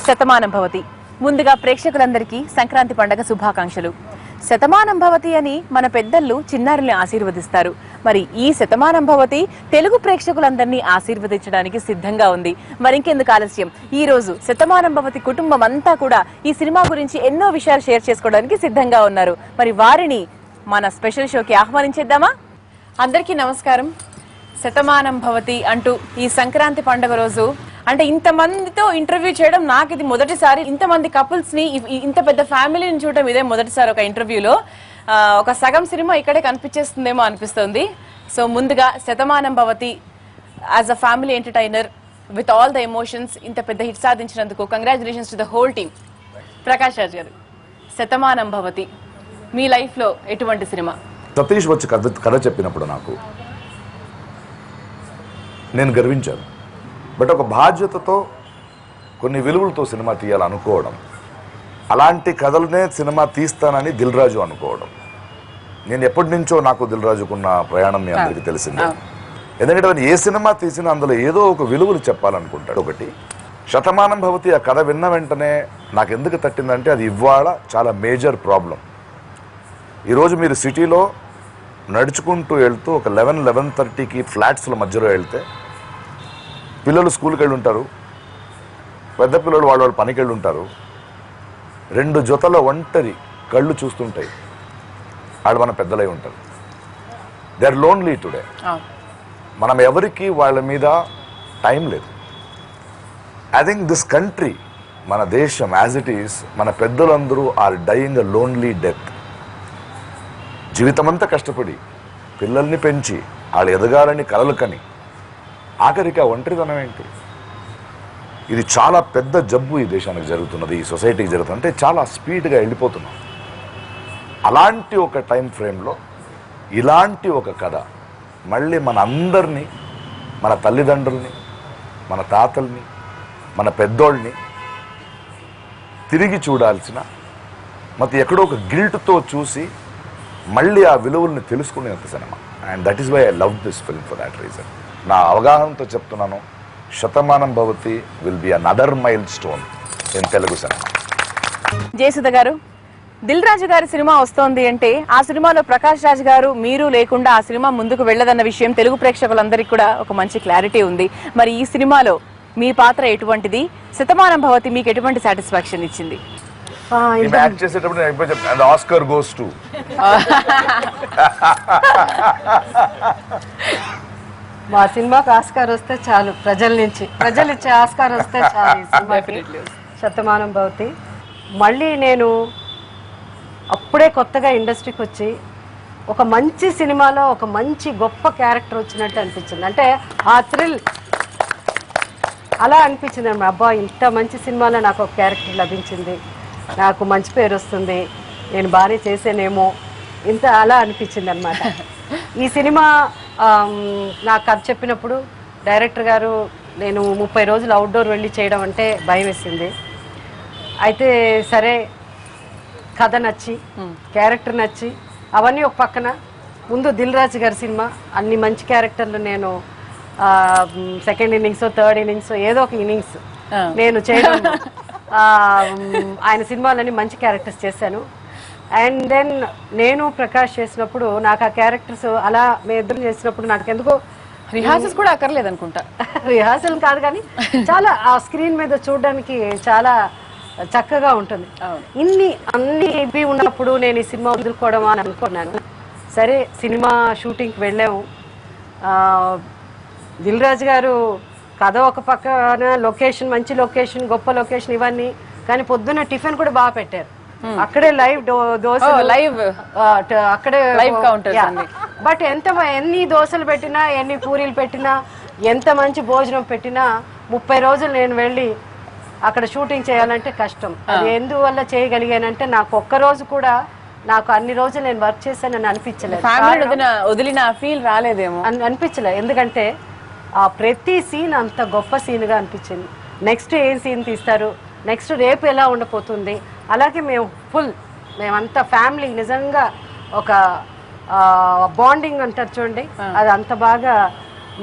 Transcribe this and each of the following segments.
శతమానం భవతి. ముందుగా ప్రేక్షకులందరికీ సంక్రాంతి పండుగ శుభాకాంక్షలు. శతమానం భవతి అని మన పెద్దలు చిన్నారుల్ని ఆశీర్వదిస్తారు. మరి ఈ శతమానం భవతి తెలుగు ప్రేక్షకులందరినీ ఆశీర్వదించడానికి సిద్ధంగా ఉంది. మరింకెందుకు ఆలస్యం, ఈ రోజు శతమానం భవతి కుటుంబం అంతా కూడా ఈ సినిమా గురించి ఎన్నో విషయాలు షేర్ చేసుకోవడానికి సిద్ధంగా ఉన్నారు. మరి వారిని మన స్పెషల్ షోకి ఆహ్వానించేద్దామా? అందరికీ నమస్కారం. శతమానం భవతి అంటూ ఈ సంక్రాంతి పండుగ రోజు అంటే ఇంతమందితో ఇంటర్వ్యూ చేయడం నాకు ఇది మొదటిసారి. ఇంతమంది కపుల్స్ ని, ఇంత పెద్ద ఫ్యామిలీని చూడడం ఇదే మొదటిసారి. ఒక ఇంటర్వ్యూలో ఒక సగం సినిమా ఇక్కడే కనిపించేస్తుందేమో అనిపిస్తుంది. సో ముందుగా Shatamanam Bhavati as a family entertainer with all the emotions ఇంత పెద్ద హిట్ సాధించినందుకు congratulations to the whole team. Prakash Raj garu, Shatamanam Bhavati me life లో ఎటువంటి సినిమా? సతీష్ వచ్చి కథ చెప్పినప్పుడు నాకు నేను గర్వించాను. బట్ ఒక బాధ్యతతో కొన్ని విలువలతో సినిమా తీయాలనుకోవడం, అలాంటి కథలనే సినిమా తీస్తానని దిల్ రాజు అనుకోవడం. నేను ఎప్పటి నుంచో నాకు దిల్ రాజుకున్న ప్రయాణం మీ అందరికీ తెలిసిందే. ఎందుకంటే ఏ సినిమా తీసినా అందులో ఏదో ఒక విలువలు చెప్పాలనుకుంటాడు. ఒకటి శతమానం భవతి ఆ కథ విన్న వెంటనే నాకు ఎందుకు తట్టిందంటే అది ఇవాళ చాలా మేజర్ ప్రాబ్లం. ఈరోజు మీరు సిటీలో నడుచుకుంటూ వెళ్తూ ఒక 11-11:30కి ఫ్లాట్స్ల మధ్యలో వెళ్తే పిల్లలు స్కూల్కి వెళ్ళి ఉంటారు, పెద్ద పిల్లలు వాళ్ళ పనికి వెళ్ళి ఉంటారు. 2 జతల ఒంటరి కళ్ళు చూస్తుంటాయి. వాళ్ళు మన పెద్దలై ఉంటారు. They are lonely today. మనం ఎవరికి వాళ్ళ మీద టైం లేదు. ఐ థింక్ దిస్ కంట్రీ, మన దేశం యాజ్ ఇట్ ఈస్, మన పెద్దలందరూ are dying a lonely death. జీవితమంతా కష్టపడి పిల్లల్ని పెంచి వాళ్ళు ఎదగాలని కలలు కని ఆఖరికి ఆ ఒంటరితనం ఏంటి? ఇది చాలా పెద్ద జబ్బు ఈ దేశానికి జరుగుతున్నది, ఈ సొసైటీకి జరుగుతుంది. అంటే చాలా స్పీడ్గా వెళ్ళిపోతున్నాం. అలాంటి ఒక టైం ఫ్రేమ్లో ఇలాంటి ఒక కథ మళ్ళీ మన అందరినీ, మన తల్లిదండ్రుల్ని, మన తాతల్ని, మన పెద్దోళ్ళని తిరిగి చూడాల్సిన, మరి ఎక్కడో ఒక గిల్ట్తో చూసి మళ్ళీ ఆ విలువల్ని తెలుసుకునేంత cinema. And that is why I love this film for that reason. నా అవగాహనతో చెప్తున్నాను, Shatamanam Bhavati will be another milestone in Telugu cinema. Jayasudha garu, Dil రాజు గారి సినిమా వస్తోంది అంటే ఆ సినిమాలో ప్రకాష్ రాజ్ గారు మీరు లేకుండా ఆ సినిమా ముందుకు వెళ్ళదన్న విషయం తెలుగు ప్రేక్షకులందరికీ కూడా ఒక మంచి క్లారిటీ ఉంది. మరి ఈ సినిమాలో మీ పాత్ర ఎటువంటిది? శతమానం భవతి మీకు ఎటువంటి సాటిస్ఫాక్షన్ ఇచ్చింది? ఆస్కర్ గోస్ టు మా సినిమాకి ఆస్కార్ వస్తే చాలు, ప్రజలు ఇచ్చే ఆస్కార్ వస్తే చాలు. శతమానం భవతి మళ్ళీ నేను అప్పుడే కొత్తగా ఇండస్ట్రీకి వచ్చి ఒక మంచి సినిమాలో ఒక మంచి గొప్ప క్యారెక్టర్ వచ్చినట్టు అనిపించింది. అంటే ఆ థ్రిల్ అలా అనిపించింది అన్నమాట. అబ్బా, ఇంత మంచి సినిమాలో నాకు ఒక క్యారెక్టర్ లభించింది, నాకు మంచి పేరు వస్తుంది, నేను బాగానే చేసేనేమో, ఇంత అలా అనిపించింది అనమాట. ఈ సినిమా నాకు కథ చెప్పినప్పుడు డైరెక్టర్ గారు, నేను 30 రోజులు అవుట్డోర్ వెళ్ళి చేయడం అంటే భయం వేసింది. అయితే సరే, కథ నచ్చి క్యారెక్టర్ నచ్చి అవన్నీ ఒక పక్కన, ముందు దిల్ రాజు గారి సినిమా అన్ని మంచి క్యారెక్టర్లు నేను సెకండ్ ఇన్నింగ్స్, థర్డ్ ఇన్నింగ్స్, ఏదో ఒక ఇన్నింగ్స్ నేను చేయడం, ఆయన సినిమాలని మంచి క్యారెక్టర్స్ చేశాను. అండ్ దెన్ నేను ప్రకాష్ చేసినప్పుడు నాకు ఆ క్యారెక్టర్స్ అలా మేము ఇద్దరు చేసినప్పుడు నాకు ఎందుకో రిహార్సల్స్ కూడా అక్కర్లేదు అనుకుంటా. రిహార్సల్ కాదు కానీ చాలా ఆ స్క్రీన్ మీద చూడడానికి చాలా చక్కగా ఉంటుంది. అన్ని ఇవి ఉన్నప్పుడు నేను ఈ సినిమా వదులుకోవడం అని అనుకున్నాను. సరే, సినిమా షూటింగ్కి వెళ్ళాము. దిల్ రాజు గారు కథ ఒక పక్కన, లొకేషన్ మంచి లొకేషన్, గొప్ప లొకేషన్ ఇవన్నీ, కానీ పొద్దున్న టిఫిన్ కూడా బాగా పెట్టారు. అక్కడే లైవ్ దోశ, లైవ్ అక్కడే లైవ్ కౌంటర్. బట్ ఎన్ని దోశలు పెట్టినా, ఎన్ని పూరీలు పెట్టినా, ఎంత మంచి భోజనం పెట్టినా 30 రోజులు నేను వెళ్ళి అక్కడ షూటింగ్ చేయాలంటే కష్టం. అది ఎందువల్ల చేయగలిగానంటే నాకు ఒక్క రోజు కూడా, నాకు అన్ని రోజులు నేను వర్క్ చేశానని అనిపించలేదు. వదిలిన ఫీల్ రాలేదేమో అనిపించలేదు. ఎందుకంటే ఆ ప్రతి సీన్ అంత గొప్ప సీన్గా అనిపించింది. నెక్స్ట్ ఏం సీన్ తీస్తారు, నెక్స్ట్ రేపు ఎలా ఉండబోతుంది, అలాగే మేమంతా ఫ్యామిలీ నిజంగా ఒక బాండింగ్ అంటారు చూడండి, అది అంత బాగా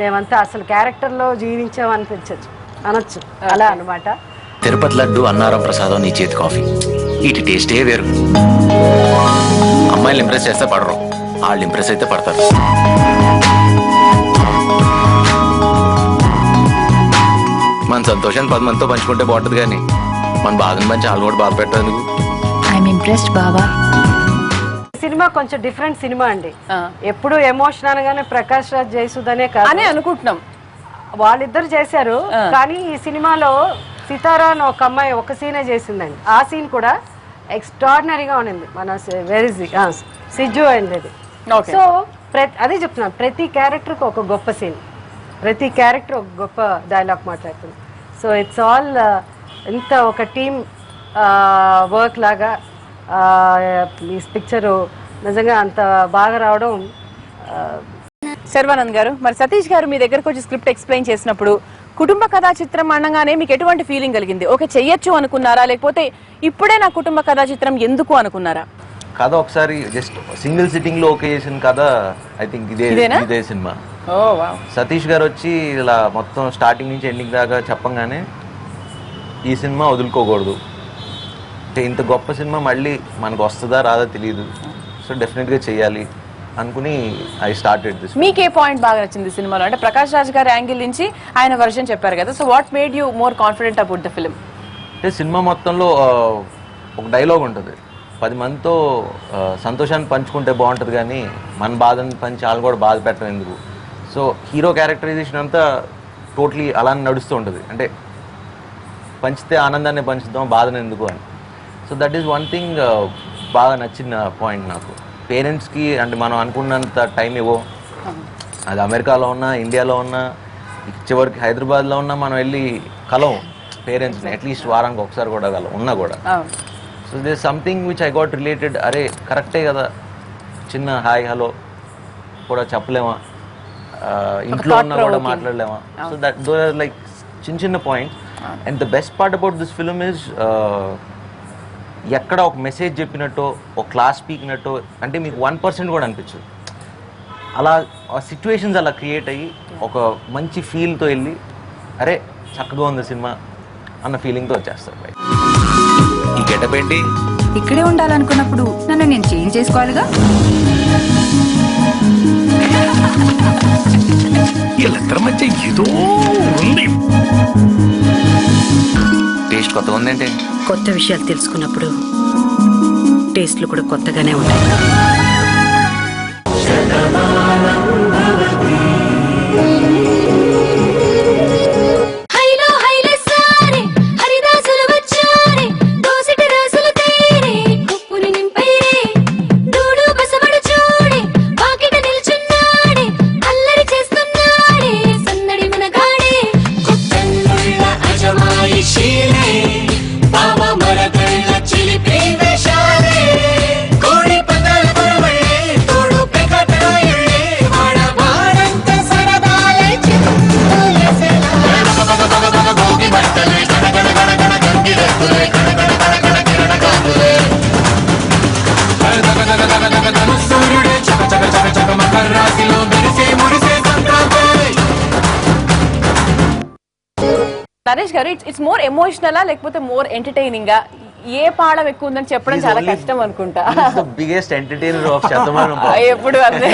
మేమంతా అసలు క్యారెక్టర్లో జీవించామనిపించచ్చు అనొచ్చు, అలా అనమాట. తిరుపతి లడ్డు, అన్నారం ప్రసాదం, నీ చేతి కాఫీ, వీటి టేస్టే వేరు. అమ్మాయిలు ఇంప్రెస్ చేస్తే పడరు, వాళ్ళు ఇంప్రెస్ అయితే పడతారు. మన సంతోషాన్ని 10 మందితో పంచుకుంటే బాగుంటుంది, కానీ మన బాధను పంచి వాళ్ళు కూడా బాధ పెట్టదు ఎందుకు? ఐఎమ్ ఇంప్రెస్డ్ బావా. సినిమా కొంచెం డిఫరెంట్ సినిమా అండి. ఎప్పుడు ఎమోషనల్ గానే ప్రకాష్ రాజ్ జయసుధనే కాదు అని అనుకుంటున్నాం. వాళ్ళిద్దరు చేశారు, కానీ ఈ సినిమాలో సితారా అని ఒక అమ్మాయి ఒక సీనే చేసిందండి. ఆ సీన్ కూడా ఎక్స్ట్రాడినరీగా ఉండింది. మన సిజ్జు అయింది. సో అదే చెప్తున్నాను, ప్రతి క్యారెక్టర్కి ఒక గొప్ప సీన్, ప్రతి క్యారెక్టర్ ఒక గొప్ప డైలాగ్ మాట్లాడుతుంది. సో ఇట్స్ ఆల్ ఇంత ఒక టీమ్ వర్క్ లాగా ఈ పిక్చరు నిజంగా అంత బాగా రావడం. శర్వానంద్ గారు, మరి సతీష్ గారు మీ దగ్గరకు వచ్చి స్క్రిప్ట్ ఎక్స్ప్లెయిన్ చేసినప్పుడు కుటుంబ కథా చిత్రం అనగానే మీకు ఎటువంటి ఫీలింగ్ కలిగింది? ఓకే చెయ్యొచ్చు అనుకున్నారా, లేకపోతే ఇప్పుడే నా కుటుంబ కథా చిత్రం ఎందుకు అనుకున్నారా? కథ ఒకసారి జస్ట్ సింగిల్ సిట్టింగ్ లో ఓకే చేసిన కథ ఐ థింక్ ఇదే సినిమా. సతీష్ గారు వచ్చి ఇలా మొత్తం స్టార్టింగ్ నుంచి ఎండింగ్ దాకా చెప్పంగానే ఈ సినిమా వదులుకోకూడదు, అంటే ఇంత గొప్ప సినిమా మళ్ళీ మనకు వస్తుందా రాదా తెలియదు, సో డెఫినెట్గా చెయ్యాలి అనుకుని ఐ స్టార్టెడ్ దిస్. మీకు ఏ పాయింట్ బాగా నచ్చింది సినిమాలో? అంటే ప్రకాష్ రాజ్ గారి యాంగిల్ నుంచి ఆయన వర్షన్ చెప్పారు కదా, so what made you more confident about the film? అంటే సినిమా మొత్తంలో ఒక డైలాగ్ ఉంటుంది, 10 మందితో సంతోషాన్ని పంచుకుంటే బాగుంటుంది కానీ మన బాధని పంచి వాళ్ళు కూడా బాధ పెట్టడం ఎందుకు. సో హీరో క్యారెక్టరైజేషన్ అంతా టోటలీ అలానే నడుస్తూ ఉంటుంది, అంటే పంచితే ఆనందాన్ని పంచుతాం, బాధను ఎందుకు అని. So that is one thing బాగా నచ్చిన పాయింట్ నాకు. పేరెంట్స్కి అంటే మనం అనుకున్నంత టైం ఇవ్వో, అది అమెరికాలో ఉన్నా ఇండియాలో ఉన్నా చివరికి హైదరాబాద్లో ఉన్నా మనం వెళ్ళి కలవం పేరెంట్స్ని, అట్లీస్ట్ వారానికి ఒకసారి కూడా ఉన్నా కూడా. So this something which I got related. అరే కరెక్టే కదా, చిన్న హాయ్ హలో కూడా చెప్పలేమా, ఇంట్లో ఉన్నా కూడా మాట్లాడలేమా. So that though are like చిన్న చిన్న points. And the best part about this film is ఎక్కడ ఒక మెసేజ్ చెప్పినట్టు, ఒక క్లాస్ పీకినట్టు అంటే మీకు 1% కూడా అనిపించదు. అలా సిచ్యువేషన్స్ అలా క్రియేట్ అయ్యి ఒక మంచి ఫీల్తో వెళ్ళి అరే చక్కగా ఉంది సినిమా అన్న ఫీలింగ్తో వచ్చేస్తారు. ఈ గెటప్ ఏంటి? ఇక్కడే ఉండాలనుకున్నప్పుడు నన్ను నేను చేంజ్ చేసుకోవాలిగా. వీళ్ళిద్దరి మధ్య ఏదో ఉంది. టేస్ట్ కొత్తగా ఉందేంటి? కొత్త విషయాలు తెలుసుకున్నప్పుడు టేస్ట్లు కూడా కొత్తగానే ఉంటాయి. నరేష్ గారు, ఇట్స్ మోర్ ఎమోషనలా లేకపోతే మోర్ ఎంటర్టైనింగ్? ఏ పాఠం ఎక్కువ ఉందని చెప్పడం చాలా కష్టం అనుకుంటా. Biggest entertainer of Shatamanam. ఎప్పుడు అంతే.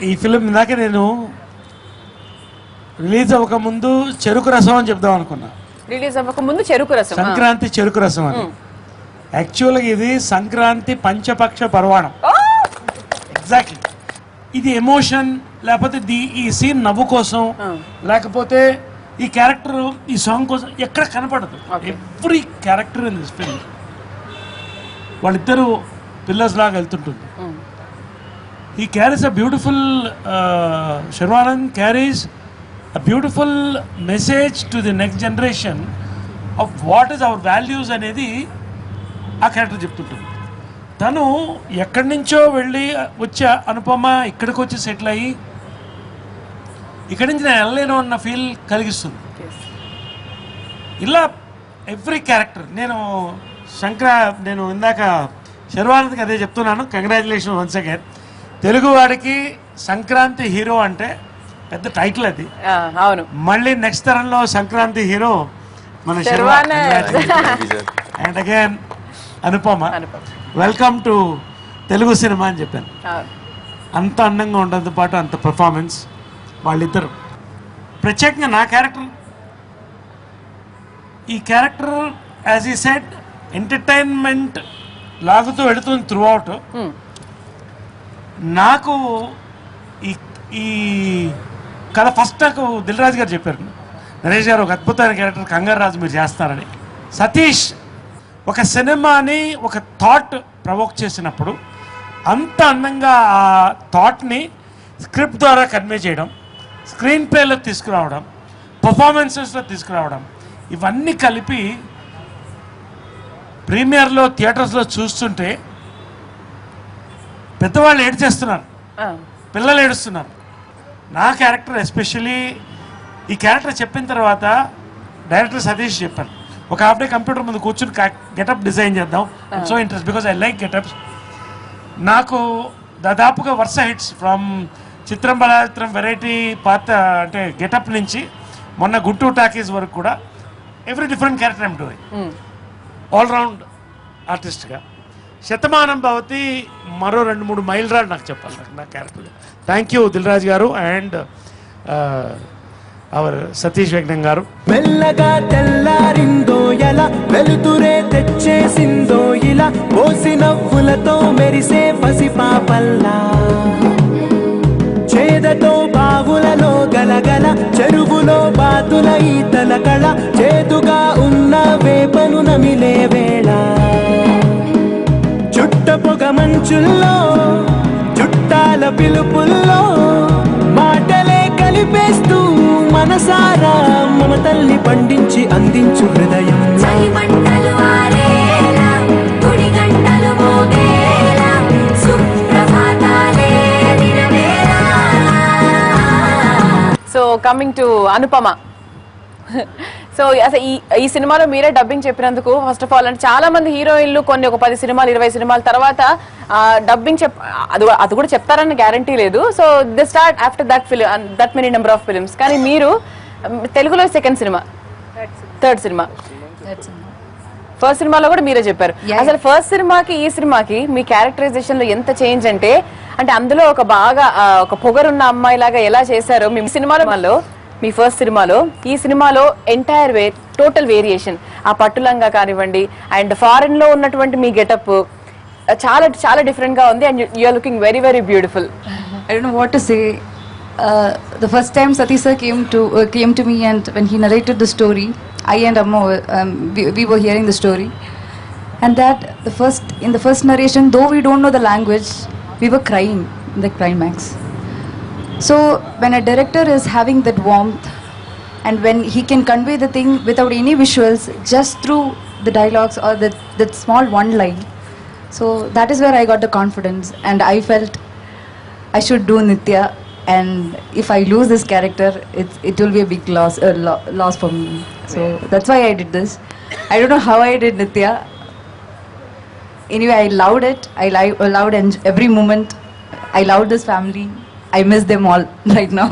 ఈ ఫిలిం ఇందాక నేను రిలీజ్ అవ్వక ముందు చెరుకు రసం అని చెప్దాం అనుకున్నా. రిలీజ్ అవ్వక ముందు చెరుకు రసం, సంక్రాంతి చెరుకు రసం అని. యాక్చువల్గా ఇది సంక్రాంతి పంచపక్ష పర్వాణం. ఎగ్జాక్ట్లీ ఇది ఎమోషన్, లేకపోతే ఈ సీన్ నవ్వు కోసం, లేకపోతే ఈ క్యారెక్టర్ ఈ సాంగ్ కోసం ఎక్కడ కనపడదు. Every character in this film వాళ్ళిద్దరూ పిల్లర్స్ లాగా వెళ్తుంటుంది. ఈ carries a beautiful, Sharwanand carries a beautiful message to the next generation of what is our values అనేది ఆ క్యారెక్టర్ చెప్తుంటుంది. తను ఎక్కడి నుంచో వెళ్ళి వచ్చే అనుపమ ఇక్కడికి వచ్చి సెటిల్ అయ్యి ఇక్కడి నుంచి నేను వెళ్ళలేను అన్న ఫీల్ కలిగిస్తుంది. ఇలా ఎవ్రీ క్యారెక్టర్ నేను ఇందాక శర్వానంద్కి అదే చెప్తున్నాను. Congratulation once again. తెలుగువాడికి సంక్రాంతి హీరో అంటే పెద్ద టైటిల్ అది. అవును. మళ్ళీ నెక్స్ట్ తరంలో సంక్రాంతి హీరో మన శర్వాన. And again Anupama. Welcome to Telugu cinema అని చెప్పాను. అంత అందంగా ఉండడంతో పాటు అంత పర్ఫార్మెన్స్ వాళ్ళిద్దరు. ప్రత్యేకంగా నా క్యారెక్టర్, ఈ క్యారెక్టర్ యాజ్ ఈ సెడ్ ఎంటర్టైన్మెంట్ లాగుతూ వెళుతుంది త్రూ అవుట్. నాకు ఈ కథ ఫస్ట్ నాకు దిల్ రాజు గారు చెప్పారు, నరేష్ గారు ఒక అద్భుతమైన క్యారెక్టర్ కంగారు రాజు మీరు చేస్తారని. సతీష్ ఒక సినిమాని ఒక థాట్ ప్రవోక్ చేసినప్పుడు అంత అందంగా ఆ థాట్ని స్క్రిప్ట్ ద్వారా కన్వే చేయడం, స్క్రీన్ ప్లేలో తీసుకురావడం, పర్ఫార్మెన్సెస్లో తీసుకురావడం, ఇవన్నీ కలిపి ప్రీమియర్లో థియేటర్స్లో చూస్తుంటే పెద్దవాళ్ళు ఏడ్చేస్తున్నారు, పిల్లలు ఏడుస్తున్నారు. నా క్యారెక్టర్ ఎస్పెషలీ ఈ క్యారెక్టర్ చెప్పిన తర్వాత డైరెక్టర్ సతీష్ చెప్పాను, ఒక హాఫ్ డే కంప్యూటర్ ముందు కూర్చుని గెటప్ డిజైన్ చేద్దాం. So interest because I like getups. నాకు దాదాపుగా వరుస హిట్స్ ఫ్రమ్ చిత్రం బలాచిత్రం వెరైటీ పాత అంటే గెటప్ నుంచి మొన్న గుంటూరు టాకీస్ వరకు కూడా every different character I'm doing. All round ఆర్టిస్ట్గా. శతమానం భవతి మరో 2-3 మైల్ రాడు నాకు చెప్పాలి నా character. Thank you Dil Raju గారు అండ్ అవర్ సతీష్ వెంకటం గారు. మెల్లగా తెల్లారిందో ఎలా వెలుతురే తెచ్చేసిందో ఇలా పోసి నవ్వులతో మెరిసే పసిపాపల్లా చేదతో బావులలో గలగల చెరువులో బాతుల ఈతల కళ చేదుగా ఉన్న వేపను నమిలే వేళ చుట్ట పొగ మంచుల్లో చుట్టాల పిలుపుల్లో మాటలే కలిపేస్తూ మనసారా మమతల్ని పండించి అందించు హృదయం. So coming to Anupama. So అసలు ఈ సినిమాలో మీరే డబ్బింగ్ చెప్పినందుకు ఫస్ట్ ఆఫ్ ఆల్, అంటే చాలా మంది హీరోయిన్లు కొన్ని ఒక 10 సినిమాలు 20 సినిమాల తర్వాత డబ్బింగ్ అది కూడా చెప్తారన్న గ్యారంటీ లేదు. So they start after that many number of films. కానీ మీరు తెలుగులో second cinema, third cinema, first సినిమాలో కూడా మీరే చెప్పారు. అసలు ఫస్ట్ సినిమాకి ఈ సినిమాకి మీ క్యారెక్టరైజేషన్ లో ఎంత చేంజ్ అంటే అందులో ఒక బాగా ఒక పొగరున్న అమ్మాయి లాగా ఎలా చేశారో మీ సినిమాలో, మీ ఫస్ట్ సినిమాలో, ఈ సినిమాలో ఎంటైర్ టోటల్ వేరియేషన్. ఆ పట్టులంగా కానివ్వండి అండ్ ఫారెన్ లో ఉన్నటువంటి మీ గెటప్ చాలా చాలా డిఫరెంట్ గా ఉంది and you are looking very very beautiful. I don't know what to say. The first time Satish sir came to me and when he narrated the story, I and Amma we were hearing the story, and that in the first narration, though we don't know the language, we were crying in the climax. So when a director is having that warmth and when he can convey the thing without any visuals, just through the dialogues or that small one line, so that is where I got the confidence and I felt I should do Nitya, and if I lose this character, it will be a big loss for me. So that's why I did this. I don't know how I did Nitya. Anyway, I loved it. I loved every moment. I loved this family. I miss them all right now.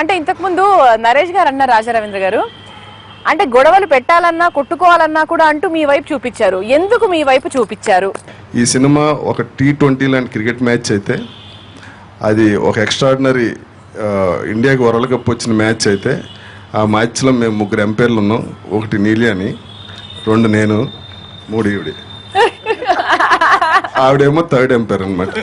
అంటే ఇంతకుముందు నరేష్ గారు అన్న రాజా రవీంద్ర గారు అంటే గొడవలు పెట్టాలన్నా కొట్టుకోవాలన్నా కూడా అంటూ మీ వైపు చూపించారు. ఎందుకు మీ వైపు చూపించారు? ఈ సినిమా ఒక T20 లాంటి క్రికెట్ మ్యాచ్ అయితే, అది ఒక ఎక్స్ట్రాడినరీ ఇండియాకి వరల్డ్ కప్ వచ్చిన మ్యాచ్ అయితే, ఆ మ్యాచ్లో మేము 3 ఎంపైర్లు ఉన్నాం. 1 నీలి అని, 2 నేను, 3 ఈవిడి. ఆవిడేమో థర్డ్ ఎంపైర్ అనమాట.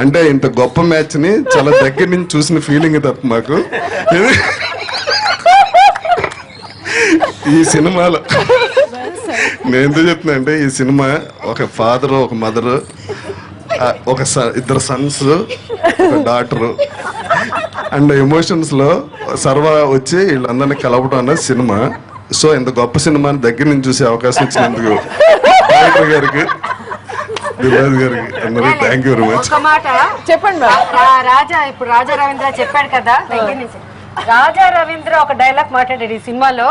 అంటే ఇంత గొప్ప మ్యాచ్ ని చాలా దగ్గర నుంచి చూసిన ఫీలింగ్ తప్ప మాకు ఈ సినిమాలో నేను ఎందుకు చెప్తున్నా అంటే ఈ సినిమా ఒక ఫాదర్ ఒక మదర్ ఇద్దరు సన్స్ ఒక డాటర్ అండ్ ఎమోషన్స్ లో సర్వ వచ్చి వీళ్ళందరినీ కలపడం అన్నది సినిమా. సో ఇంత గొప్ప సినిమాని దగ్గర నుంచి చూసే అవకాశం ఇచ్చినందుకు డైరెక్టర్ గారికి దిల్రాజు గారికి అందరూ థ్యాంక్ యూ వెరీ మచ్. ఒక మాట చెప్పండి రాజా, ఇప్పుడు రాజా రవీంద్ర చెప్పాడు కదా దగ్గర నుంచి. రాజా రవీంద్ర ఒక డైలాగ్ మాట్లాడాడు ఈ సినిమాలో.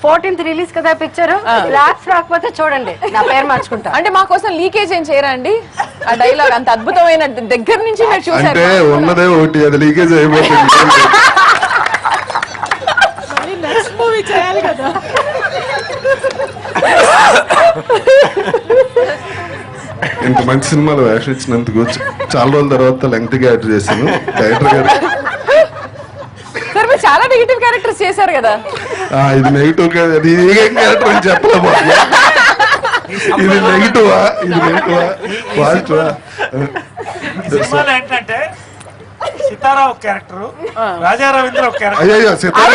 14th రిలీజ్ కదా పిక్చర్, లాక్స్ రాకపోతే చూడండి నా పేరు మార్చుకుంటా. అంటే మా కోసం లీకేజ్ ఏం చేయరా అండి? ఆ డైలాగ్ అంత అద్భుతమైన దగ్గర నుంచి మీరు చూసారు. అంటే ఉన్నదే ఒకటి, అది లీకేజ్ అయిపోతుంది. చేయాలి కదా. ఇంత మంచి సినిమాలో వేషం ఇచ్చినందుకు చాలా రోజుల తర్వాత లెంగ్త్ గా యాడ్ చేశాను డైరెక్టర్ గారు. సార్ మీరు చాలా నెగిటివ్ క్యారెక్టర్స్ చేశారు కదా. ఇది నెగిటివ్ కాదు, అది ఏం క్యారెక్టర్ అని చెప్పలేము. ఇది నెగిటివా, ఇది నెగిటివా, పాజిటివా? సినిమాలో ఏంటంటే సితారా ఒక క్యారెక్టర్, రాజా రవీంద్ర ఒక క్యారెక్టర్. అయ్యో సితారా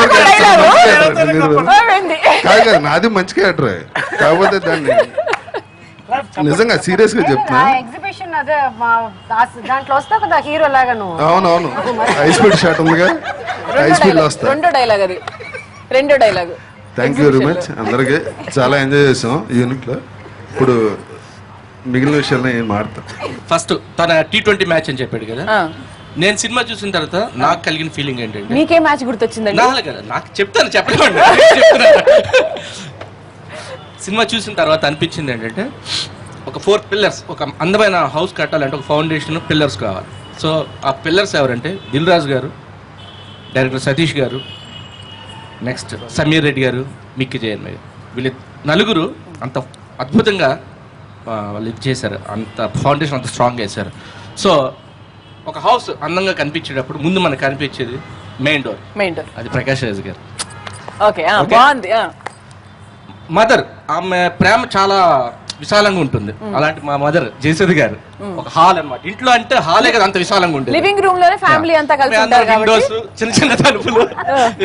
ఏంది? కాదు కాదు, నాది మంచి క్యారెక్టర్. కాకపోతే దాన్ని నిజంగా సీరియస్ గా చెప్తున్నా. ఎగ్జిబిషన్ అదే దాంట్లో వస్తా కదా హీరో లాగా నువ్వు. అవునవును, హై స్పీడ్ షాట్ ఉందిగా, హై స్పీడ్ లో వస్తా. రెండో డైలాగ్ అది, రెండో dialogue. Thank you very much అందరికి, చాలా ఎంజాయ్ చేసాం ఈ యూనిట్ లో. ఇప్పుడు మిగిలిన విషయాల్లో ఏం మాడతాం. ఫస్ట్ తన T20 మ్యాచ్ అని చెప్పాడు కదా, నేను సినిమా చూసిన తర్వాత నాకు కలిగిన ఫీలింగ్ ఏంటంటే, మీకే మ్యాచ్ గుర్తొచ్చిందండి? నాకు చెప్తాను, చెప్పలేమండి. సినిమా చూసిన తర్వాత అనిపించింది ఏంటంటే, ఒక 4 పిల్లర్స్, ఒక అందమైన హౌస్ కట్టాలంటే ఒక ఫౌండేషన్ పిల్లర్స్ కావాలి. సో ఆ పిల్లర్స్ ఎవరంటే దిల్ రాజు గారు, డైరెక్టర్ సతీష్ గారు, నెక్స్ట్ సమీర్ రెడ్డి గారు, మిక్కి జయన్ గారు. వీళ్ళు నలుగురు అంత అద్భుతంగా వాళ్ళు ఇది చేశారు, అంత ఫౌండేషన్ అంత స్ట్రాంగ్ వేశారు. సో ఒక హౌస్ అందంగా కనిపించేటప్పుడు ముందు మనకు కనిపించేది మెయిన్ డోర్. అది ప్రకాష్ రాజ్ గారు. ఓకే, బాగుంది. మదర్, ఆమె ప్రేమ చాలా విశాలంగా ఉంటుంది. అలాంటి మా మదర్ జయసుధ గారు ఒక హాల్ అన్నమాట. ఇంట్లో అంటే హాలే కదా, అంత విశాలంగా ఉంటుంది. లివింగ్ రూమ్ లోనే ఫ్యామిలీ అంతా కలిసి ఉంటారు కాబట్టి విండోస్, చిన్న చిన్న తలుపులు.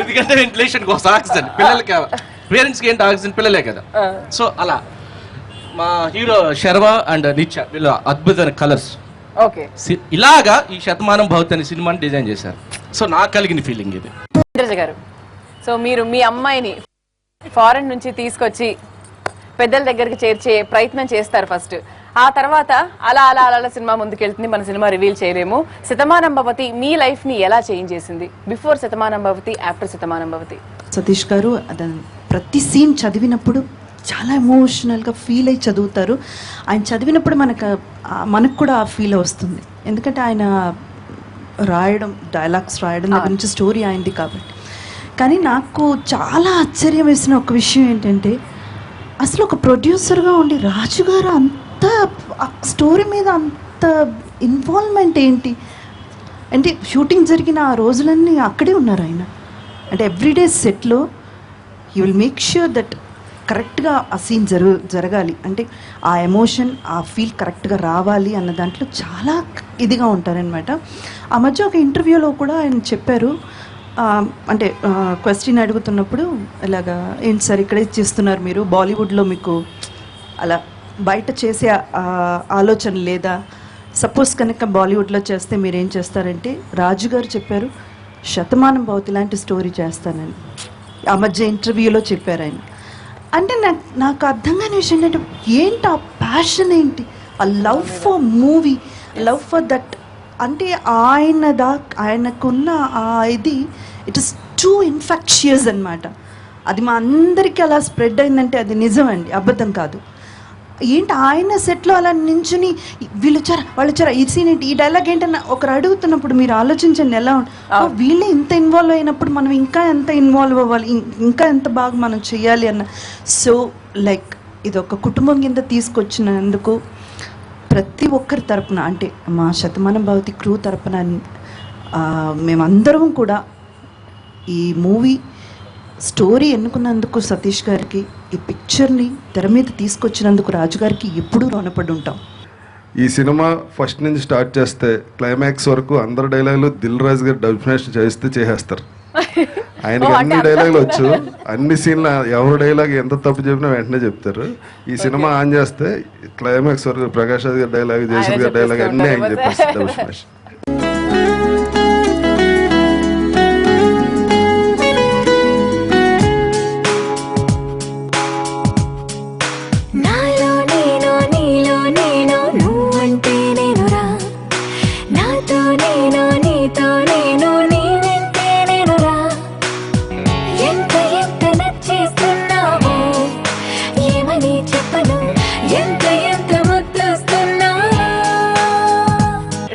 ఎందుకంటే వెంటిలేషన్ కోసం, ఆక్సిజన్ పిల్లలకి, పేరెంట్స్ కి ఏంటి ఆక్సిజన్, పిల్లలే కదా. సో అలా మా హీరో శర్వా అండ్ నిత్య వీళ్ళు అద్భుతమైన కలర్స్. ఓకే, ఇలాగా ఈ శతమానం భవతి అనే సినిమాని డిజైన్ చేశారు. సో నాకు కలిగిన ఫీలింగ్ ఇది. ఇంద్రజ గారు, సో మీరు మీ అమ్మాయిని ఫారెన్ నుంచి తీసుకొచ్చి పెద్దల దగ్గరికి చేర్చే ప్రయత్నం చేస్తారు ఫస్ట్. ఆ తర్వాత అలా అలా అలా సినిమా ముందుకెళ్తుంది. మన సినిమా రివీల్ చేయలేము. శతమానం భవతి మీ లైఫ్ ని ఎలా చేంజ్ చేసింది? Before Shatamanam Bhavati, after Shatamanam Bhavati. సతీష్ గారు ప్రతి సీన్ చదివినప్పుడు చాలా ఎమోషనల్గా ఫీల్ అయ్యి చదువుతారు. ఆయన చదివినప్పుడు మనకు కూడా ఆ ఫీల్ వస్తుంది. ఎందుకంటే ఆయన రాయడం, డైలాగ్స్ రాయడం దగ్గర నుంచి స్టోరీ అయింది కాబట్టి. కానీ నాకు చాలా ఆశ్చర్యం వేసిన ఒక విషయం ఏంటంటే, అసలు ఒక ప్రొడ్యూసర్గా ఉండి రాజుగారు అంత స్టోరీ మీద అంత ఇన్వాల్వ్మెంట్ ఏంటి అంటే, షూటింగ్ జరిగిన ఆ రోజులన్నీ అక్కడే ఉన్నారు ఆయన. అంటే ఎవ్రీడే సెట్లో he will make sure that కరెక్ట్గా ఆ సీన్ జరగాలి, అంటే ఆ ఎమోషన్, ఆ ఫీల్ కరెక్ట్గా రావాలి అన్న దాంట్లో చాలా ఇదిగా ఉంటారనమాట. ఆ మధ్య ఒక ఇంటర్వ్యూలో కూడా ఆయన చెప్పారు, అంటే క్వశ్చన్ అడుగుతున్నప్పుడు ఇలాగా, ఏంటి సార్ ఇక్కడే చేస్తున్నారు మీరు, బాలీవుడ్లో మీకు అలా బయట చేసే ఆలోచన లేదా, సపోజ్ కనుక బాలీవుడ్లో చేస్తే మీరేం చేస్తారంటే, రాజుగారు చెప్పారు శతమానం భవతి లాంటి స్టోరీ చేస్తానని ఆ మధ్య ఇంటర్వ్యూలో చెప్పారు ఆయన. అంటే నాకు అర్థం కాని విషయం ఏంటంటే, ఏంటి ఆ ప్యాషన్ ఏంటి, ఆ love for movie, love for that, అంటే ఆయనకున్న ఆ ఇది ఇట్ ఇస్ టూ ఇన్ఫెక్షియస్ అనమాట. అది మా అందరికీ అలా స్ప్రెడ్ అయిందంటే అది నిజం అండి, అబద్ధం కాదు. ఏంటి ఆయన సెట్లో అలా నించుని వీళ్ళు వచ్చారా వాళ్ళు వచ్చారా, ఈ సీన్ ఏంటి, ఈ డైలాగ్ ఏంటన్నా ఒకరు అడుగుతున్నప్పుడు మీరు ఆలోచించండి ఎలా వీళ్ళే ఇంత ఇన్వాల్వ్ అయినప్పుడు మనం ఇంకా ఎంత ఇన్వాల్వ్ అవ్వాలి, ఇంకా ఎంత బాగా మనం చేయాలి అన్న. సో లైక్ ఇది ఒక కుటుంబం కింద తీసుకొచ్చినందుకు ప్రతి ఒక్కరి తరపున, అంటే మా శతమానం భవతి క్రూ తరపున మేమందరం కూడా ఈ మూవీ స్టోరీ ఎన్నుకున్నందుకు సతీష్ గారికి, ఈ పిక్చర్ని తెర మీద తీసుకొచ్చినందుకు రాజుగారికి ఎప్పుడూ రుణపడి ఉంటాం. ఈ సినిమా ఫస్ట్ నుంచి స్టార్ట్ చేస్తే క్లైమాక్స్ వరకు అందరు డైలాగులు దిల్ రాజు గారు డబ్ల్యూనేషన్ చేస్తే చేసేస్తారు. ఆయనకి అన్ని డైలాగులు వచ్చు, అన్ని సీన్లు ఎవరు డైలాగ్ ఎంత తప్పు చెప్పినా వెంటనే చెప్తారు. ఈ సినిమా ఆన్ చేస్తే క్లైమాక్స్ వరకు ప్రకాష్ రాజ్ గారి డైలాగ్, జయసుధ్ గారి డైలాగ్ అన్నీ ఆయన చెప్పేస్తారు డబ్ల్యూనేషన్.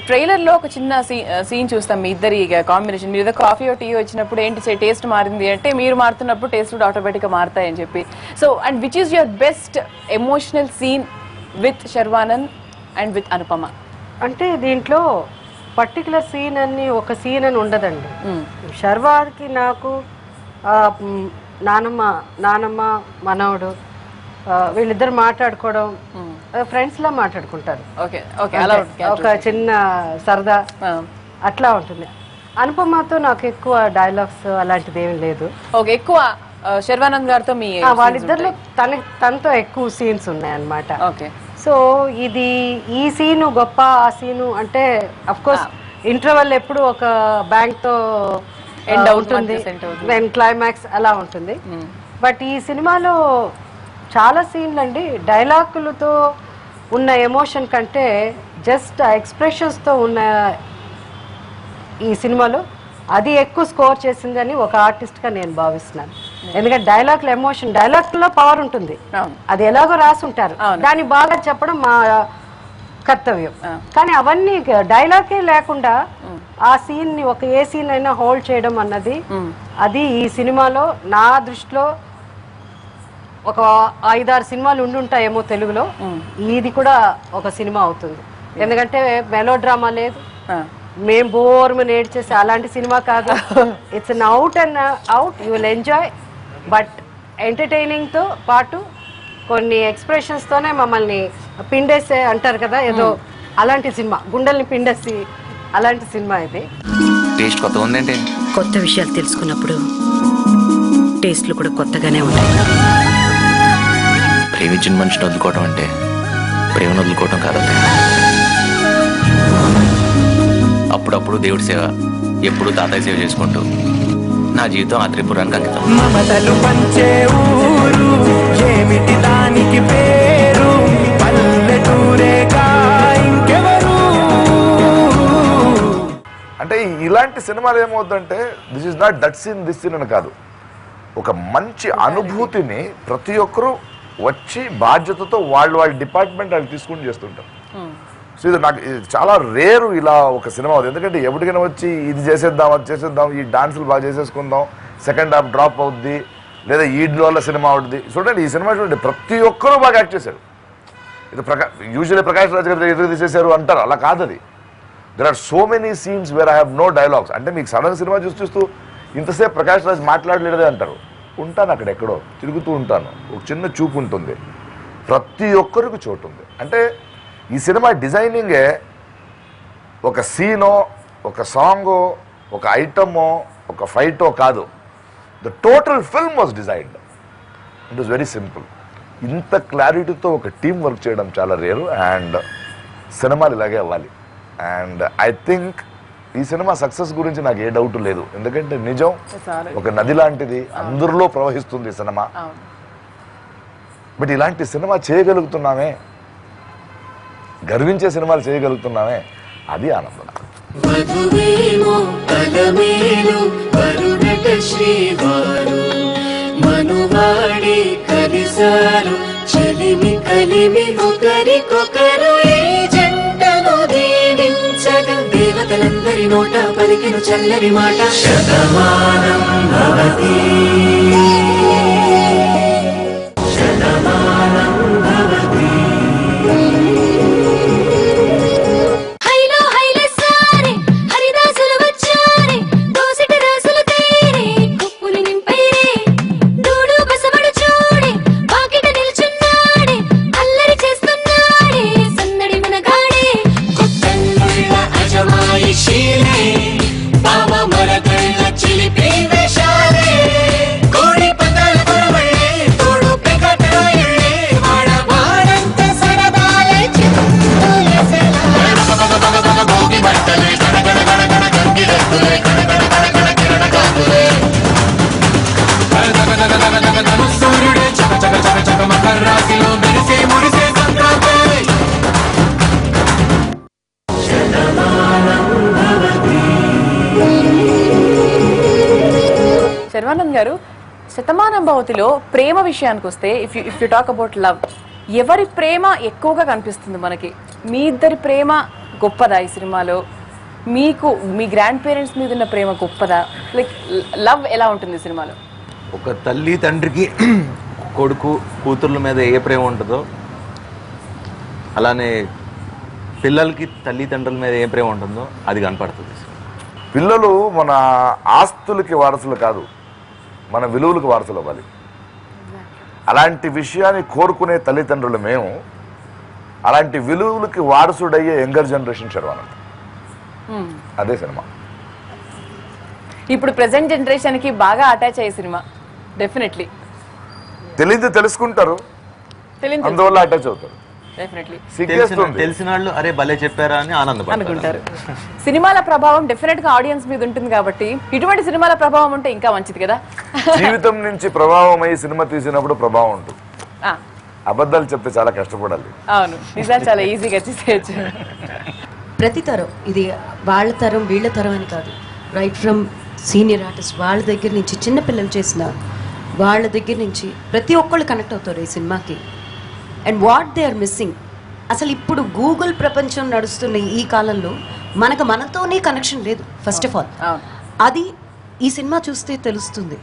ట్రైలర్ లో ఒక చిన్న సీన్ చూస్తాం మీ ఇద్దరి కాంబినేషన్. మీరు ఏదో కాఫీ టీ వచ్చినప్పుడు ఏంటి టేస్ట్ మారింది అంటే మీరు మారుతున్నప్పుడు టేస్ట్ కూడా ఆటోమేటిక్ గా మారుతాయని చెప్పి. So and which is your best emotional scene with Sharwanand and with Anupama? అంటే దీంట్లో పర్టికులర్ సీన్ అని ఒక సీన్ అని ఉండదండి. శర్వాకి నాకు నానమ్మ మనవడు వీళ్ళిద్దరు మాట్లాడుకోవడం ఫ్రెండ్స్ లా మాట్లాడుకుంటారు. ఒక చిన్న సరదా అట్లా ఉంటుంది. అనుపమతో నాకు ఎక్కువ డైలాగ్స్ అలాంటిది ఏమి లేదు. ఎక్కువ శర్వానంద్ గారితో మీ వాళ్ళిద్దరిలో తనతో ఎక్కువ సీన్స్ ఉన్నాయి అన్నమాట. సో ఇది ఈ సీను గొప్ప, ఆ సీను అంటే అఫ్ కోర్స్ ఇంటర్వెల్ ఎప్పుడు ఒక బ్యాంక్ తో ఎండ్ అవుతుంది, దెన్ క్లైమాక్స్ అలా ఉంటుంది. బట్ ఈ సినిమాలో చాలా సీన్లు అండి డైలాగులతో ఉన్న ఎమోషన్ కంటే జస్ట్ ఎక్స్ప్రెషన్స్తో ఉన్న ఈ సినిమాలో అది ఎక్కువ స్కోర్ చేసిందని ఒక ఆర్టిస్ట్గా నేను భావిస్తున్నాను. ఎందుకంటే డైలాగ్ల ఎమోషన్, డైలాగ్లో పవర్ ఉంటుంది, అది ఎలాగో రాసి ఉంటారు, దాన్ని బాగా చెప్పడం మా కర్తవ్యం. కానీ అవన్నీ డైలాగే లేకుండా ఆ సీన్ని ఒక ఏ సీన్ అయినా హోల్డ్ చేయడం అన్నది అది ఈ సినిమాలో నా దృష్టిలో ఒక 5-6 సినిమాలు ఉండుంటాయేమో తెలుగులో, ఇది కూడా ఒక సినిమా అవుతుంది. ఎందుకంటే మెలో డ్రామా లేదు, మేం బోర్మని ఏడ్చేసి అలాంటి సినిమా కాదు. It's an out and out, you will enjoy. But ఎంటర్టైనింగ్తో పాటు కొన్ని ఎక్స్ప్రెషన్స్తోనే మమ్మల్ని పిండేసే అంటారు కదా, ఏదో అలాంటి సినిమా, గుండెల్ని పిండేసి అలాంటి సినిమా ఇది. టేస్ట్ కొత్తగా ఉందంటే కొత్త విషయాలు తెలుసుకున్నప్పుడు టేస్ట్లు కూడా కొత్తగానే ఉంటాయి. ప్రేమించిన మనిషిని వదులుకోవటం అంటే ప్రేమను వదులుకోవటం కాదండి. అప్పుడప్పుడు దేవుడి సేవ, ఎప్పుడు తాతయ్య సేవ చేసుకుంటూ నా జీవితం ఆ త్రిపురానికి అంకితం. మమతలు పంచే ఊరు ఏమిటి దానికి పేరు, పల్లెటూరేగా ఇంకెవరు. అంటే ఇలాంటి సినిమాలు ఏమవుతుందంటే this is not that scene this scene అని కాదు, ఒక మంచి అనుభూతిని ప్రతి ఒక్కరూ వచ్చి బాధ్యతతో వాళ్ళ డిపార్ట్మెంట్ వాళ్ళు తీసుకుని చేస్తుంటారు. సో ఇది నాకు చాలా రేరు ఇలా ఒక సినిమా అవుతుంది. ఎందుకంటే ఎప్పటికైనా వచ్చి ఇది చేసేద్దాం, అది చేసేద్దాం, ఈ డాన్సులు బాగా చేసేసుకుందాం, సెకండ్ హాఫ్ డ్రాప్ అవుద్ది, లేదా ఈడ్ల వల్ల సినిమా అవుతుంది. చూడండి ఈ సినిమా చూడండి, ప్రతి ఒక్కరూ బాగా యాక్ట్ చేశారు. ఇది యూజువల్లీ ప్రకాష్ రాజ్ గారి ఎదురు తీసేశారు అంటారు, అలా కాదు. అది there are so many scenes where I have no dialogues. అంటే మీకు సడన్ సినిమా చూస్తూ ఇంతసేపు ప్రకాష్ రాజ్ మాట్లాడలేదే అంటారు. ఉంటాను అక్కడ ఎక్కడో తిరుగుతూ ఉంటాను, ఒక చిన్న చూపు ఉంటుంది, ప్రతి ఒక్కరికి చోటు ఉంది. అంటే ఈ సినిమా డిజైనింగే ఒక సీనో, ఒక సాంగో, ఒక ఐటమో, ఒక ఫైటో కాదు, the total film was designed. It was very simple. ఇంత క్లారిటీతో ఒక టీం వర్క్ చేయడం చాలా రేరు. అండ్ సినిమాలు ఇలాగే అవ్వాలి. అండ్ ఐ థింక్ ఈ సినిమా సక్సెస్ గురించి నాకు ఏ డౌట్ లేదు. ఎందుకంటే నిజం ఒక నది లాంటిది, అందరిలో ప్రవహిస్తుంది ఈ సినిమా. బట్ ఇలాంటి సినిమా చేయగలుగుతున్నామే, గర్వించే సినిమాలు చేయగలుగుతున్నామే, అది ఆనందం. దేవతలందరి నోట పలికిన చల్లని మాట శతమానం భవతి. అల్లరి చేస్తున్నాడే, సందడి మనగాడే. గారు, శతమానం భవతిలో ప్రేమ విషయానికి వస్తే if you talk about love, ఎవరి ప్రేమ ఎక్కువగా కనిపిస్తుంది మనకి? మీ ఇద్దరి ప్రేమ గొప్పదా ఈ సినిమాలో? మీకు మీ గ్రాండ్ పేరెంట్స్ మీద ఉన్న ప్రేమ గొప్పదా? లైక్ లవ్ ఎలా ఉంటుంది ఈ సినిమాలో? ఒక తల్లి తండ్రికి కొడుకు కూతుర్ల మీద ఏ ప్రేమ ఉంటుందో అలానే పిల్లలకి తల్లిదండ్రుల మీద ఏ ప్రేమ ఉంటుందో అది కనపడుతుంది. పిల్లలు మన ఆస్తులకి వారసులు కాదు, మన విలువలకు వారసులు అవ్వాలి. అలాంటి విషయాన్ని కోరుకునే తల్లిదండ్రులు మేము. అలాంటి విలువలకి వారసుడయ్యే యంగర్ జనరేషన్ శర్వానంద్. అదే సినిమా. ఇప్పుడు ప్రెసెంట్ జనరేషన్ కి బాగా అటాచ్ అయ్యే సినిమా డెఫినెట్లీ. తెలియదు తెలుసుకుంటారు, అందువల్ల అటాచ్ అవుతారు. డెఫినెట్లీ తెలిసిన వాళ్ళు అరే భలే చెప్పారా అని అనుకుంటారు. సినిమాల ప్రభావం డెఫినెట్ గా ఆడియన్స్ మీద ఉంటుంది కాబట్టి ఇటువంటి సినిమాల ప్రభావం ఉంటే ఇంకా మంచిది కదా. జీవితం నుంచి ప్రభావం అయ్యి సినిమా తీసినప్పుడు ప్రభావం ఉంటుంది. అబద్ధాలు చెప్తే చాలా కష్టపడాలి. అవును, నిజాలు చాలా ఈజీగా చేసేయచ్చు. ప్రతి తరం, ఇది వాళ్ళ తరం వీళ్ళ తరం అని కాదు, రైట్ ఫ్రమ్ సీనియర్ ఆర్టిస్ట్ వాళ్ళ దగ్గర నుంచి చిన్నపిల్లలు చేసిన వాళ్ళ దగ్గర నుంచి ప్రతి ఒక్కళ్ళు కనెక్ట్ అవుతారు ఈ సినిమాకి. And what they are missing, అసలు ఇప్పుడు గూగుల్ ప్రపంచం నడుస్తున్న ఈ కాలంలో మనతోనే కనెక్షన్ లేదు. ఫస్ట్ ఆఫ్ ఆల్ అది ఈ సినిమా చూస్తే తెలుస్తుంది.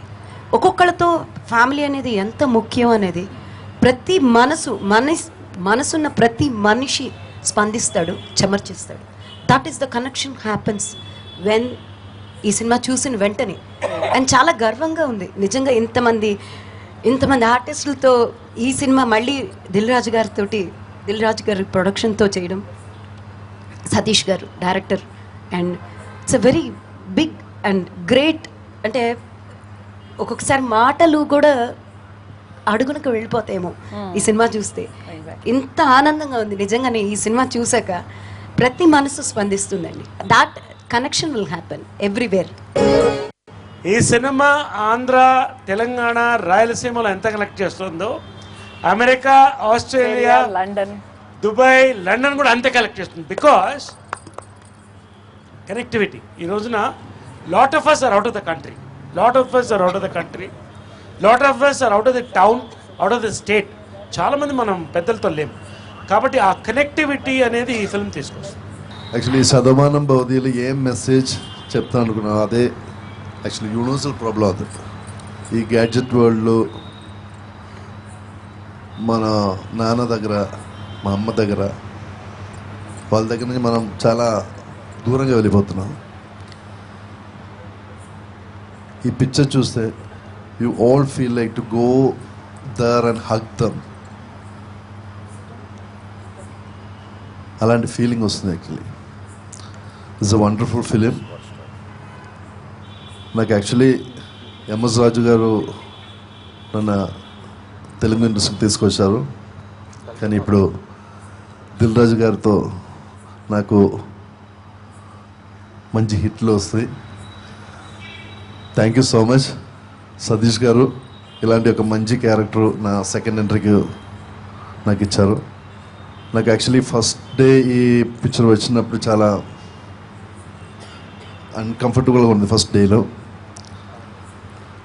ఒక్కొక్కళ్ళతో ఫ్యామిలీ అనేది ఎంత ముఖ్యం అనేది ప్రతి మనసున్న ప్రతి మనిషి స్పందిస్తాడు, చెమర్చిస్తాడు. That is the connection happens when ఈ సినిమా చూసిన వెంటనే. అండ్ చాలా గర్వంగా ఉంది నిజంగా ఇంతమంది ఆర్టిస్టులతో ఈ సినిమా మళ్ళీ దిల్ రాజు గారి ప్రొడక్షన్తో చేయడం, Satish garu director. And it's a very big and great, అంటే ఒక్కొక్కసారి మాటలు కూడా అడుగునకు వెళ్ళిపోతాయేమో ఈ సినిమా చూస్తే. ఇంత ఆనందంగా ఉంది నిజంగానే ఈ సినిమా చూసాక. ప్రతి మనసు స్పందిస్తుందండి. That connection will happen everywhere. ఈ సినిమా ఆంధ్ర, తెలంగాణ, రాయలసీమలో ఎంత కనెక్ట్ చేస్తుందో America, Australia, London, Dubai, London కూడా అంతే కనెక్ట్ చేస్తుంది. Because connectivity. ఈ రోజున lot of us are out of the country, lot of us are out of the town, out of the state. చాలామంది మనం పెద్దలతో లేము కాబట్టి ఆ కనెక్టివిటీ అనేది ఈ ఫిల్మ్ తీసుకొస్తుంది. యాక్చువల్లీ శతమానం భవతిలో ఏం మెసేజ్ చెప్తాను అనుకున్నాను అదే యాక్చువల్లీ యూనివర్సల్ ప్రాబ్లం. అది ఈ గ్యాడ్జెట్ వరల్డ్లో మన నాన్న దగ్గర, మా అమ్మ దగ్గర, వాళ్ళ దగ్గర నుంచి మనం చాలా దూరంగా వెళ్ళిపోతున్నాం. ఈ పిక్చర్ చూస్తే you all feel like to go there and hug them. అలాంటి ఫీలింగ్ వస్తుంది. Actually it's a wonderful film. నాకు యాక్చువల్లీ ఎంఎస్ రాజు గారు నన్ను తెలుగు ఇండస్ట్రీకి తీసుకొచ్చారు, కానీ ఇప్పుడు దిల్ రాజు గారితో నాకు మంచి హిట్లు వస్తాయి. Thank you so much Satish గారు, ఇలాంటి ఒక మంచి క్యారెక్టర్ నా సెకండ్ ఎంట్రీకి నాకు ఇచ్చారు. నాకు యాక్చువల్లీ ఫస్ట్ డే ఈ పిక్చర్ వచ్చినప్పుడు చాలా అన్కంఫర్టబుల్గా ఉంది ఫస్ట్ డేలో.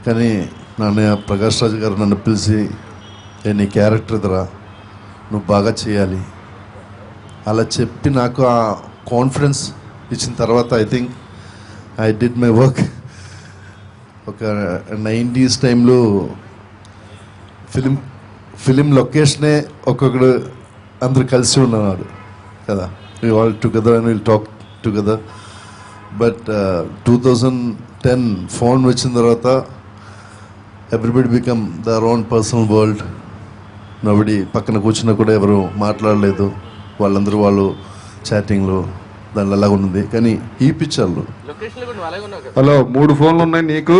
కానీ నాన్నయ్య ప్రకాష్ రాజు గారు నన్ను పిలిచి నీ క్యారెక్టర్ ఎదురా నువ్వు బాగా చేయాలి అలా చెప్పి నాకు ఆ కాన్ఫిడెన్స్ ఇచ్చిన తర్వాత I think I did my work. ఒక 90s టైంలో ఫిలిం లొకేషనే ఒక్కొక్కడు అందరు కలిసి ఉన్నాడు కదా, we all together and will talk together. But 2010 phone వచ్చిన తర్వాత everybody become their own personal world. Nobody పక్కన కూర్చున్నా కూడా ఎవరు మాట్లాడలేదు, వాళ్ళందరూ వాళ్ళు చాటింగ్లో దానిలో అలాగ ఉంది. కానీ ఈ పిక్చర్లో హలో 3 ఫోన్లు ఉన్నాయి నీకు,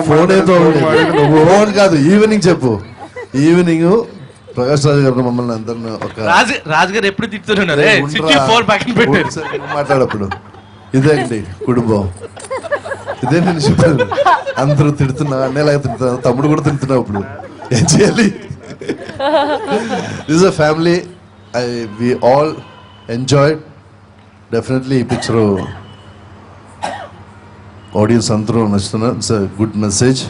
ఫోన్ కాదు ఈవినింగ్ చెప్పు. ఈవినింగ్ ప్రకాష్ రాజు గారు మమ్మల్ని అందరిని ఒక రాజుగారు ఎప్పుడు తిట్టుతున్నారు మాట్లాడప్పుడు ఇదే అండి కుటుంబం, ఇదే నేను చెప్పాను. అందరూ తిడుతున్నా, అన్నలాగా తిడుతున్నా, తమ్ముడు కూడా తిడుతున్నా. ఇప్పుడు ఏం చేయాలి? This a family. We all enjoyed. Definitely ఈ పిక్చరు ఆడియన్స్ అందరూ నచ్చుతున్నారు. It's a good message.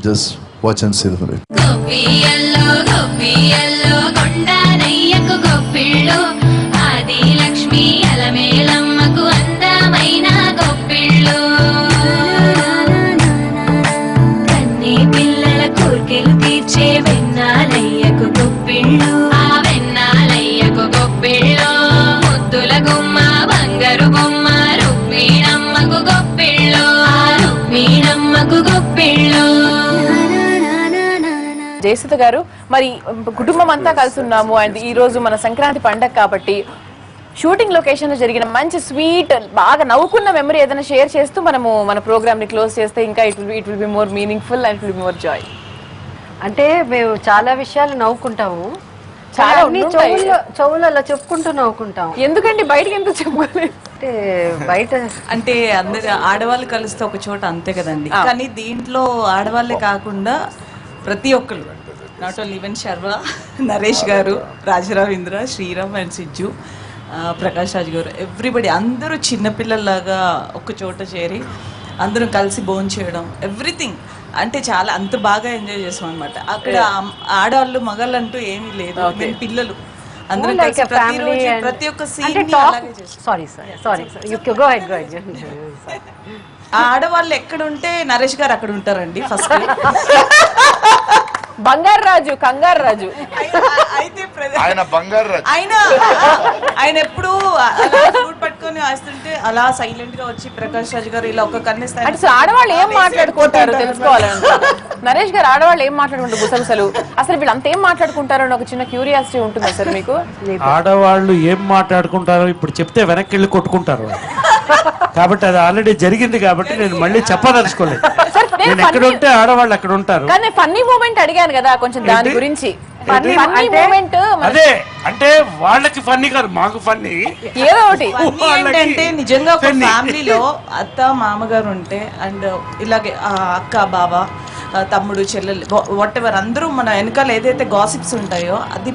Just watch and see the film. గొప్పియల్లో గొప్పియల్లో కొండనయ్యకు గొప్పిళ్ళు ఆది లక్ష్మి అలమేలమ్మకు అందమైన గొప్పిళ్ళు కన్నీ పిల్లల కోర్కెలు తీర్చే వెన్నాలయ్యకు గొప్పిళ్ళు ఆ వెన్నాలయ్యకు గొప్పిళ్ళు ముద్దుల గుమ్మ బంగారు బొమ్మ రుక్మిణమ్మకు గొప్పిళ్ళు ఆ రుక్మిణమ్మకు గొప్పిళ్ళు. జయసుధ గారు, మరి కుటుంబం అంతా కలిసి ఉన్నాము అండ్ ఈ రోజు మన సంక్రాంతి పండగ కాబట్టి షూటింగ్ లొకేషన్ లో జరిగిన మంచి స్వీట్ బాగా నవ్వుకున్న మెమరీ ఏదైనా షేర్ చేస్తూ మనము మన ప్రోగ్రామ్ ని క్లోజ్ చేస్తే ఇంకా it will be more meaningful and it will be more Joy. అంటే మేము చాలా విషయాలు నవ్వుకుంటాము, చాలా అన్ని చెవులలో చెప్పుకుంటూ నవ్వుకుంటాం. ఎందుకండి బయటకి ఎందుకు చెప్పుకోలేదు? అంటే బయట అంటే అందరు ఆడవాళ్ళు కలిస్తే ఒక చోట అంతే కదండి, కానీ దీంట్లో ఆడవాళ్ళే కాకుండా ప్రతి ఒక్కరు, not only even Sharva, Naresh గారు, రాజరావేంద్ర, శ్రీరామ్ అండ్ సిజ్జు, ప్రకాష్ రాజ్ గారు, ఎవ్రీబడి అందరూ చిన్నపిల్లల్లాగా ఒక చోట చేరి అందరం కలిసి భోజనం చేయడం, ఎవ్రీథింగ్ అంటే చాలా అంత బాగా ఎంజాయ్ చేసాం అనమాట. అక్కడ ఆడవాళ్ళు మగాళ్ళు అంటూ ఏమీ లేదు, మేము పిల్లలు అందరం కలిసి ప్రతిరోజు ప్రతి ఒక్క సీన్ అలాగే చేస్తాం. ఆడవాళ్ళు ఎక్కడ ఉంటే నరేష్ గారు అక్కడ ఉంటారండి ఫస్ట్. బంగారు రాజు, కంగారు రాజు. అయితే ఆయన బంగారు రాజు. ఆయన ఎప్పుడు అలా ఫ్రూట్ పట్టుకొని వేస్తుంటే అలా సైలెంట్ గా వచ్చి ప్రకాష్ రాజ్ గారు ఇలా ఒక కన్నేస్తారు. అసలు ఆడవాళ్ళు ఏం మాట్లాడుకుంటారు తెలుసుకోవాలంటే నరేష్ గారు, ఆడవాళ్ళు ఏం మాట్లాడుకుంటారు గుసగుసలు, అసలు వీళ్ళు అంత ఏం మాట్లాడుకుంటారో అని ఒక చిన్న క్యూరియాసిటీ ఉంటుంది సార్ మీకు? ఆడవాళ్ళు ఏం మాట్లాడుకుంటారో ఇప్పుడు చెప్తే వెనక్కి వెళ్ళి కొట్టుకుంటారు కాబట్టి అది ఆల్రెడీ జరిగింది కాబట్టి నేను మళ్ళీ చెప్పదలుచుకోలేదు. నేను ఎక్కడ ఉంటే ఆడవాళ్ళు అక్కడ ఉంటారు. కానీ ఫన్నీ మూమెంట్ అడిగాను కదా కొంచెం దాని గురించి. అదే అంటే వాళ్ళకి ఫన్నీ కాదు, మాకు ఫన్నీ ఏదో ఒకటి. ఏంటంటే నిజంగా ఒక ఫ్యామిలీలో అత్త మామగారు ఉంటే అండ్ ఇలాగే అక్క బావ తమ్ముడు చెల్లెలు వాట్ ఎవర్ అందరూ మన వెనకాల ఏదైతే గాసిప్స్ ఉంటాయో అది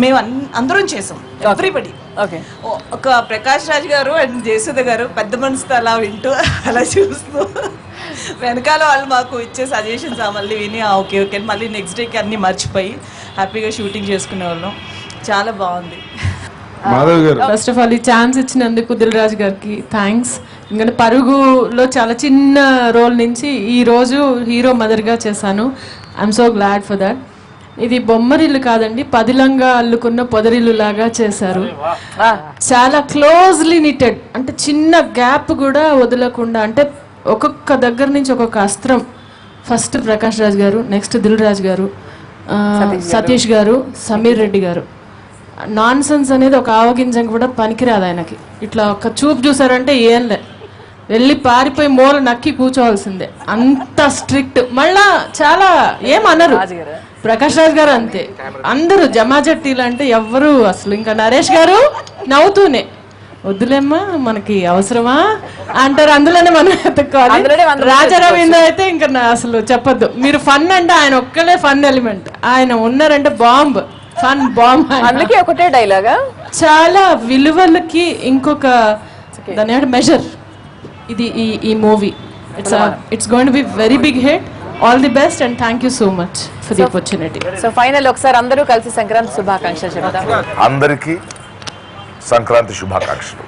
మేము అందరం చేసాం, ఎవ్రీబడి. ఒక ప్రకాష్ రాజ్ గారు అండ్ జయసుధ గారు పెద్ద మనసుతో అలా వింటూ అలా చూస్తూ వెనకాల వాళ్ళు మాకు ఇచ్చే సజెషన్స్ మళ్ళీ విని ఓకే ఓకే మళ్ళీ నెక్స్ట్ డేకి అన్ని మర్చిపోయి హ్యాపీగా షూటింగ్ చేసుకునే వాళ్ళం. చాలా బాగుంది. ఫస్ట్ ఆఫ్ ఆల్ ఈ ఛాన్స్ ఇచ్చినందుకు దిల్ రాజు గారికి థ్యాంక్స్. ఎందుకంటే పరుగులో చాలా చిన్న రోల్ నుంచి ఈ రోజు హీరో మదర్గా చేశాను. I'm so glad for that. ఇది బొమ్మరిల్లు కాదండి, పదిలంగా అల్లుకున్న పొదరిల్లు లాగా చేశారు. చాలా క్లోజ్లీ నిటెడ్, అంటే చిన్న గ్యాప్ కూడా వదలకుండా, అంటే ఒక్కొక్క దగ్గర నుంచి ఒక్కొక్క అస్త్రం. ఫస్ట్ ప్రకాష్ రాజ్ గారు, నెక్స్ట్ దిల్ రాజు గారు, సతీష్ గారు, సమీర్ రెడ్డి గారు. నాన్ సెన్స్ అనేది ఒక ఆవగింజం కూడా పనికిరాదు ఆయనకి. ఇట్లా ఒక చూపు చూసారంటే ఏం లే, వెళ్ళి పారిపోయి మూల నక్కి కూర్చోవాల్సిందే, అంత స్ట్రిక్ట్. మళ్ళా చాలా ఏమన్నారు ప్రకాష్ రాజ్ గారు అంతే. అందరూ జమాజట్టీలు అంటే ఎవ్వరు అసలు, ఇంకా నరేష్ గారు నవ్వుతూనే వద్దులేమ్మా మనకి అవసరమా అంటారు, అందులోనే మనం ఎత్తుకోవాలి. రాజారావింద్ర అయితే ఇంకా అసలు చెప్పొద్దు, మీరు ఫన్ అంటే ఆయన ఒక్కలే ఫన్ ఎలిమెంట్, ఆయన ఉన్నారంటే బాంబ్, ఫన్ బాంబ్. అందుకే ఒకటే డైలాగా చాలా విలువలకి ఇంకొక దాని మెజర్ ఇది ఈ movie. It's going to be very big hit. All the best and thank you so much for the opportunity. So final ఒకసారి అందరూ కలిసి సంక్రాంతి శుభాకాంక్షలు చెప్తాం. అందరికీ సంక్రాంతి శుభాకాంక్షలు.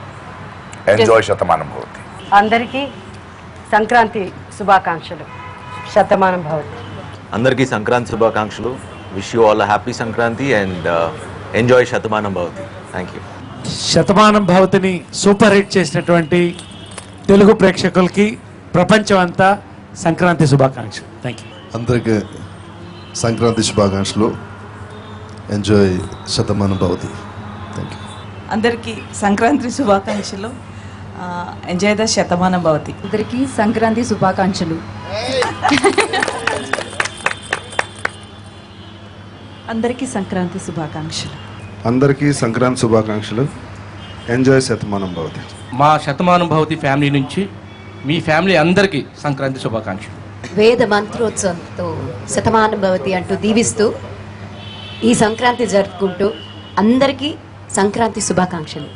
ఎంజాయ్ శతమానం భవతి. అందరికీ సంక్రాంతి శుభాకాంక్షలు. శతమానం భవతి. అందరికీ సంక్రాంతి శుభాకాంక్షలు. Wish you all happy Sankranti and enjoy Shatamanam Bhavati. Thank you. Shatamanam భవతిని సూపర్ హిట్ చేసినటువంటి తెలుగు ప్రేక్షకులకి ప్రపంచం అంతా సంక్రాంతి శుభాకాంక్షలు. Thank you. అందరికీ సంక్రాంతి శుభాకాంక్షలు. Enjoy Shatamanam Bhavati. Thank you. అందరికీ సంక్రాంతి శుభాకాంక్షలు. Enjoy the Shatamanam Bhavati. అందరికీ సంక్రాంతి శుభాకాంక్షలు. అందరికీ సంక్రాంతి శుభాకాంక్షలు. అందరికీ సంక్రాంతి శుభాకాంక్షలు. ఎంజాయ్ శతమానం భవతి. మా శతమానం భవతి ఫ్యామిలీ నుంచి మీ ఫ్యామిలీ అందరికీ సంక్రాంతి శుభాకాంక్షలు. వేద మంత్రోత్సవంతో శతమానం భవతి అంటూ దీవిస్తూ ఈ సంక్రాంతి జరుపుకుంటూ అందరికీ సంక్రాంతి శుభాకాంక్షలు.